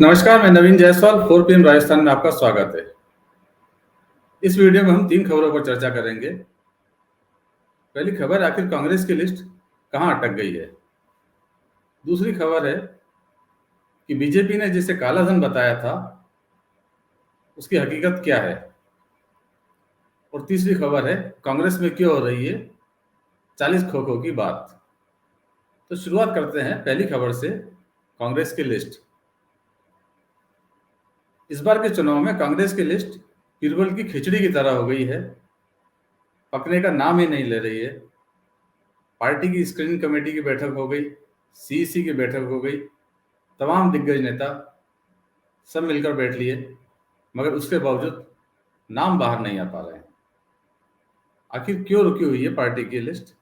नमस्कार, मैं नवीन जायसवाल 4 PM राजस्थान में आपका स्वागत है। इस वीडियो में हम 3 खबरों पर चर्चा करेंगे। पहली खबर, आखिर कांग्रेस की लिस्ट कहां अटक गई है। दूसरी खबर है कि बीजेपी ने जिसे काला धन बताया था उसकी हकीकत क्या है। और तीसरी खबर है, कांग्रेस में क्यों हो रही है 40 खोखों की बात। तो शुरुआत करते हैं पहली खबर से, कांग्रेस की लिस्ट। इस बार के चुनाव में कांग्रेस की लिस्ट बीरबल की खिचड़ी की तरह हो गई है, पकने का नाम ही नहीं ले रही है। पार्टी की स्क्रीनिंग कमेटी की बैठक हो गई, सीईसी की बैठक हो गई, तमाम दिग्गज नेता सब मिलकर बैठ लिए, मगर उसके बावजूद नाम बाहर नहीं आ पा रहे हैं। आखिर क्यों रुकी हुई है पार्टी की लिस्ट,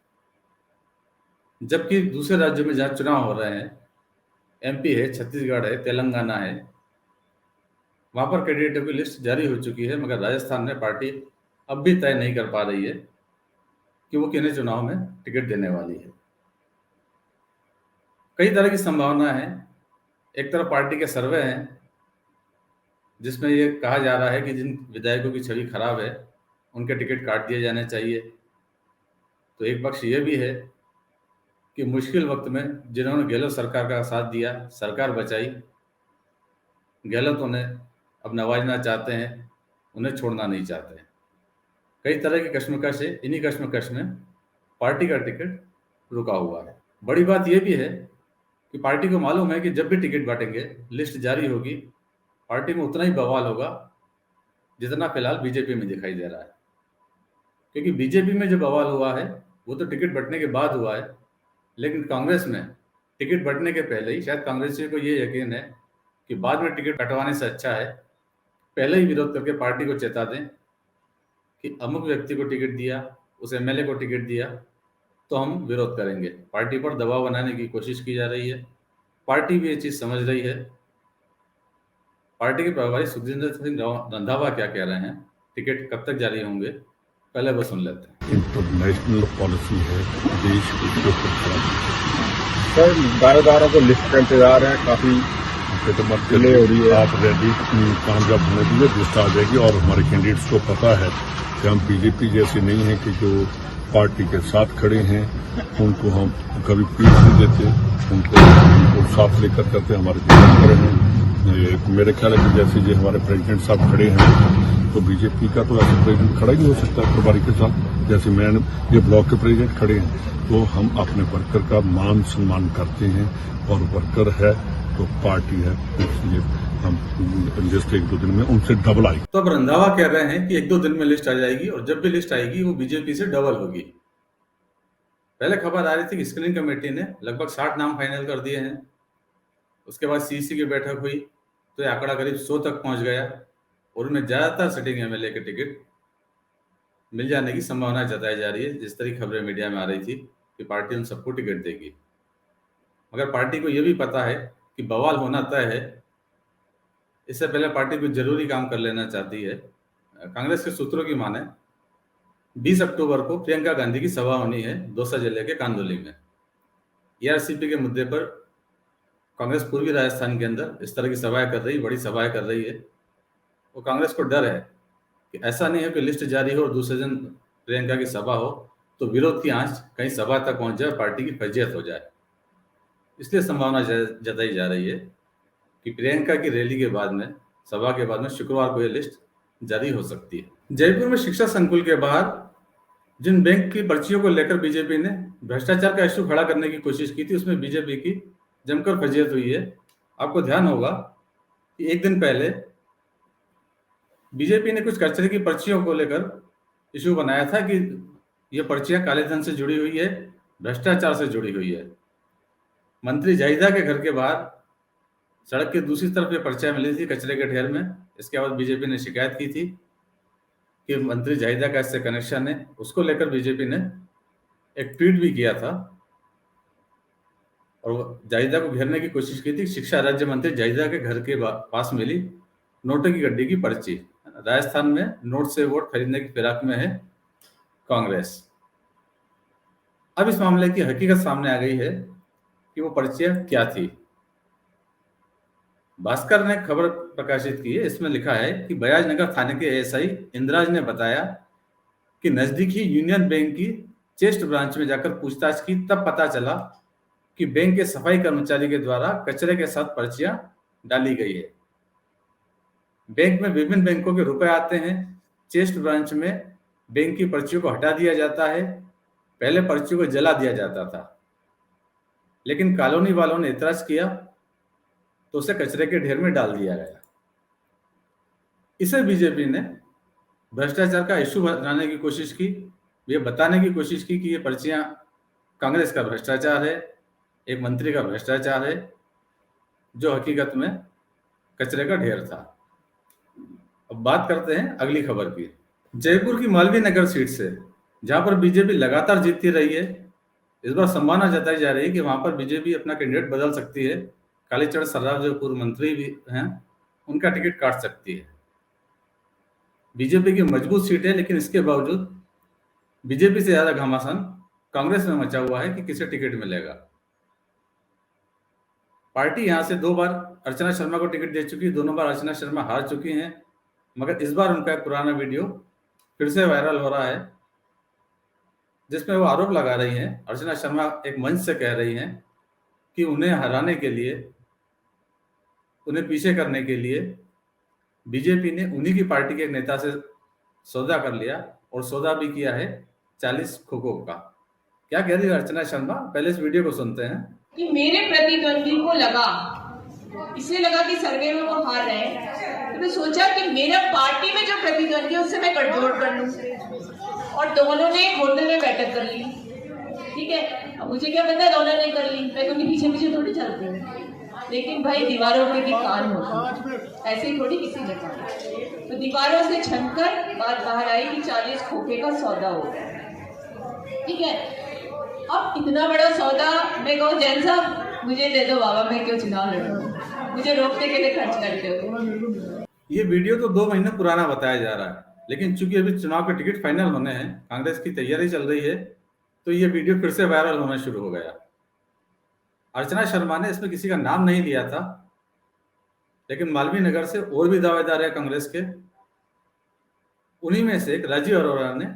जबकि दूसरे राज्यों में जहां चुनाव हो रहे हैं, एमपी है, छत्तीसगढ़ है, तेलंगाना है, वहां पर कैंडिडेटों की लिस्ट जारी हो चुकी है, मगर राजस्थान में पार्टी अब भी तय नहीं कर पा रही है कि वो किन्हें चुनाव में टिकट देने वाली है। कई तरह की संभावना है। एक तरफ पार्टी के सर्वे हैं जिसमें ये कहा जा रहा है कि जिन विधायकों की छवि खराब है उनके टिकट काट दिए जाने चाहिए। तो एक पक्ष ये भी है कि मुश्किल वक्त में जिन्होंने गहलोत सरकार का साथ दिया, सरकार बचाई, गहलोत उन्हें अब नवाजना चाहते हैं, उन्हें छोड़ना नहीं चाहते हैं। कई तरह की कश्मकश है। इन्हीं कश्मकश में पार्टी का टिकट रुका हुआ है। बड़ी बात यह भी है कि पार्टी को मालूम है कि जब भी टिकट बांटेंगे, लिस्ट जारी होगी, पार्टी में उतना ही बवाल होगा जितना फिलहाल बीजेपी में दिखाई दे रहा है। क्योंकि बीजेपी में जो बवाल हुआ है वो तो टिकट बंटने के बाद हुआ है, लेकिन कांग्रेस में टिकट बंटने के पहले ही शायद कांग्रेसियों को ये यकीन है कि बाद में टिकट कटवाने से अच्छा है पहले ही विरोध करके पार्टी को चेता दें कि अमुक व्यक्ति को टिकट दिया, उस एमएलए को टिकट दिया तो हम विरोध करेंगे। पार्टी पर दबाव बनाने की कोशिश की जा रही है। पार्टी भी ये चीज समझ रही है। पार्टी के प्रभारी सुखजिंदर सिंह रंधावा क्या कह रहे हैं, टिकट कब तक जारी होंगे, पहले वो सुन लेते हैं। इंटरनेशनल पॉलिसी है, देश उसके ऊपर खड़ा है। सर, दावेदारों को लिस्ट का इंतजार है, काफी तो मत डिले हो रही है। आप रेडी कामयाब होने के लिए लिस्ट आ जाएगी। और हमारे कैंडिडेट्स को पता है कि हम बीजेपी जैसे नहीं है कि जो पार्टी के साथ खड़े हैं उनको हम कभी पीठ नहीं देते, उनको साथ लेकर करते हमारे खड़े हैं। मेरे ख्याल है कि जैसे ये हमारे प्रेसिडेंट साहब खड़े हैं तो बीजेपी का तो ऐसा प्रेसिडेंट खड़ा ही नहीं हो सकता प्रभारी के साथ। जैसे मैं ये ब्लॉक के प्रेसिडेंट खड़े हैं तो हम अपने वर्कर का मान सम्मान करते हैं, और वर्कर है तो पार्टी है, इसलिए हम लिस्ट 1-2 दिन में उनसे डबल आएगी। तो अब रंधावा कह रहे हैं कि 1-2 दिन में लिस्ट आ जाएगी, और जब भी लिस्ट आएगी वो बीजेपी से डबल होगी। पहले खबर आ रही थी कि स्क्रीनिंग कमेटी ने लगभग 60 नाम फाइनल कर दिए हैं। उसके बाद सीसी की बैठक हुई तो यह आंकड़ा करीब 100 तक पहुंच गया, और उनमें ज्यादातर सिटिंग एमएलए के टिकट मिल जाने की संभावना जताई जा रही है। जिस तरह की खबरें मीडिया में आ रही थी कि पार्टी उन सबको टिकट देगी, मगर पार्टी को यह भी पता है कि बवाल होना तय है। इससे पहले पार्टी कुछ जरूरी काम कर लेना चाहती है। कांग्रेस के सूत्रों की माने 20 अक्टूबर को प्रियंका गांधी की सभा होनी है दौसा जिले के कांदोली में। ईआरसीपी के मुद्दे पर कांग्रेस पूर्वी राजस्थान के अंदर इस तरह की सभाएं कर रही, बड़ी सभाएं कर रही है। वो कांग्रेस को डर है कि ऐसा नहीं है कि लिस्ट जारी हो और दूसरे दिन प्रियंका की सभा हो तो विरोध की आंच कहीं सभा तक पहुंच जाए, पार्टी की फैजियत हो जाए। इसलिए संभावना जताई जा रही है कि प्रियंका की रैली के बाद में, सभा के बाद में शुक्रवार को यह लिस्ट जारी हो सकती है। जयपुर में शिक्षा संकुल के बाहर जिन बैंक की पर्चियों को लेकर बीजेपी ने भ्रष्टाचार का इश्यू खड़ा करने की कोशिश की थी, उसमें बीजेपी की जमकर फजीयत हुई है। आपको ध्यान होगा कि एक दिन पहले बीजेपी ने कुछ कचरे की पर्चियों को लेकर इश्यू बनाया था कि ये पर्चियां काले धन से जुड़ी हुई है, भ्रष्टाचार से जुड़ी हुई है। मंत्री जाहिदा के घर के बाहर सड़क के दूसरी तरफ ये पर्चियां मिली थी कचरे के ढेर में। इसके बाद बीजेपी ने शिकायत की थी कि मंत्री जाहिदा का इससे कनेक्शन है। उसको लेकर बीजेपी ने एक ट्वीट भी किया था और जाहिदा को घेरने की कोशिश की थी। शिक्षा राज्य मंत्री जाहिदा के घर के पास मिली नोटों की गड्डी की पर्ची। राजस्थान में नोट से वोट खरीदने की फिराक में है कांग्रेस। अब इस मामले की हकीकत सामने आ गई है कि वो पर्चियां क्या थी। भास्कर ने खबर प्रकाशित की है, इसमें लिखा है कि बजाजनगर थाने के एएसआई इंद्राज ने बताया कि नजदीकी यूनियन बैंक की चेस्ट ब्रांच में जाकर पूछताछ की, तब पता चला कि बैंक के सफाई कर्मचारी के द्वारा कचरे के साथ पर्चियां डाली गई है। बैंक में विभिन्न बैंकों के रुपए आते हैं, चेस्ट ब्रांच में बैंक की पर्चियों को हटा दिया जाता है। पहले पर्चियों को जला दिया जाता था, लेकिन कॉलोनी वालों ने एतराज किया तो उसे कचरे के ढेर में डाल दिया गया। इसे बीजेपी ने भ्रष्टाचार का इश्यू बनाने की कोशिश की, ये बताने की कोशिश की कि ये पर्चियां कांग्रेस का भ्रष्टाचार है, एक मंत्री का भ्रष्टाचार है, जो हकीकत में कचरे का ढेर था। अब बात करते हैं अगली खबर की। जयपुर की मालवीय नगर सीट से, जहां पर बीजेपी लगातार जीतती रही है, इस बार संभावना जताई जा रही है कि वहां पर बीजेपी अपना कैंडिडेट बदल सकती है। कालीचरण सर्राफ जो पूर्व मंत्री भी हैं, उनका टिकट काट सकती है। बीजेपी की मजबूत सीट है, लेकिन इसके बावजूद बीजेपी से ज्यादा घमासान कांग्रेस में मचा हुआ है कि किसे टिकट मिलेगा। पार्टी यहां से 2 बार अर्चना शर्मा को टिकट दे चुकी है, दोनों बार अर्चना शर्मा हार चुकी हैं, मगर इस बार उनका एक पुराना वीडियो फिर से वायरल हो रहा है, जिसमें वो आरोप लगा रही हैं, अर्चना शर्मा एक मंच से कह रही हैं कि उन्हें हराने के लिए, उन्हें पीछे करने के लिए बीजेपी ने उन्हीं की पार्टी के एक नेता से सौदा कर लिया, और सौदा भी किया है 40 खोखों का। क्या कह रही है अर्चना शर्मा, पहले इस वीडियो को सुनते हैं। कि मेरे प्रतिद्वंदी को लगा, इसलिए लगा कि सर्वे में वो हार रहे हैं, तो मैं सोचा कि मेरा पार्टी में जो प्रतिद्वंदी है उससे मैं गठजोड़ कर लूं, और दोनों ने एक होटल में बैठक कर ली। ठीक है, अब मुझे क्या पता दोनों ने कर ली, मैं तो पीछे पीछे थोड़ी चलती हूँ, लेकिन भाई दीवारों पे भी कान होते, ऐसे ही थोड़ी किसी ने कहा। तो दीवारों से छनकर बात बाहर आई कि 40 खोखे का सौदा हो गया। ठीक है, अब इतना बड़ा सौदा, मैं कहूँ जैन साहब मुझे दे दो बाबा, मैं क्यों चुनाव लड़ूं, मुझे रोकने के लिए खर्च करते हो। ये वीडियो तो 2 महीने पुराना बताया जा रहा है, लेकिन चूंकि अभी चुनाव के टिकट फाइनल होने हैं, कांग्रेस की तैयारी चल रही है, तो ये वीडियो फिर से वायरल होना शुरू हो गया। अर्चना शर्मा ने इसमें किसी का नाम नहीं लिया था, लेकिन मालवीय नगर से और भी दावेदार है कांग्रेस के। उन्हीं में से एक राजीव अरोड़ा ने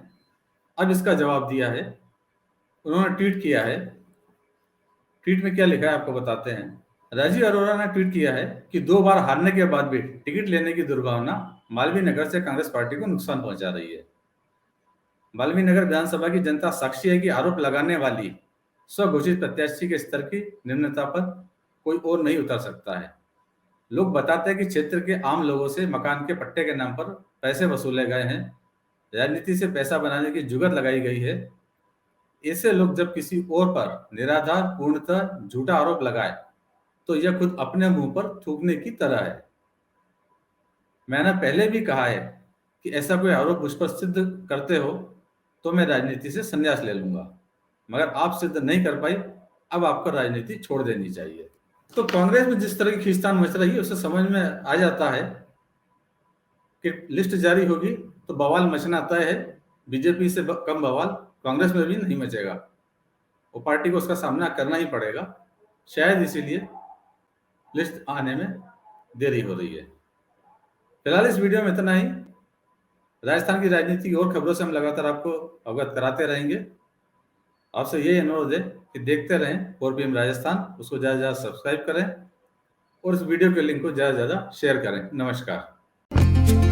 अब इसका जवाब दिया है। उन्होंने ट्वीट किया है। ट्वीट में क्या लिखा है आपको बताते हैं। राजीव अरोड़ा ने ट्वीट किया है कि 2 बार हारने के बाद भी टिकट लेने की दुर्भावना मालवीय नगर से कांग्रेस पार्टी को नुकसान पहुंचा रही है। मालवीय नगर विधानसभा की जनता साक्षी है कि आरोप लगाने वाली स्वघोषित प्रत्याशी के स्तर की निम्नता पर कोई और नहीं उतर सकता है। लोग बताते हैं कि क्षेत्र के आम लोगों से मकान के पट्टे के नाम पर पैसे वसूले गए हैं, राजनीति से पैसा बनाने की जुगत लगाई गई है। ऐसे लोग जब किसी और पर निराधार पूर्णतः झूठा आरोप लगाए, तो यह खुद अपने मुंह पर थूकने की तरह है। मैंने पहले भी कहा है कि ऐसा कोई आरोप मुझ पर सिद्ध करते हो तो मैं राजनीति से संन्यास ले लूंगा, मगर आप सिद्ध नहीं कर पाई, अब आपको राजनीति छोड़ देनी चाहिए। तो कांग्रेस में जिस तरह की खींचतान मच रही है, उससे समझ में आ जाता है कि लिस्ट जारी होगी तो बवाल मचना तय है। बीजेपी से कम बवाल कांग्रेस में भी नहीं मचेगा, वो पार्टी को उसका सामना करना ही पड़ेगा। शायद इसीलिए लिस्ट आने में देरी हो रही है। फिलहाल इस वीडियो में इतना ही। राजस्थान की राजनीति की और खबरों से हम लगातार आपको अवगत कराते रहेंगे। आपसे यही अनुरोध है कि देखते रहें 4PM राजस्थान, उसको ज़्यादा से ज़्यादा सब्सक्राइब करें और इस वीडियो के लिंक को ज़्यादा से ज़्यादा शेयर करें। नमस्कार।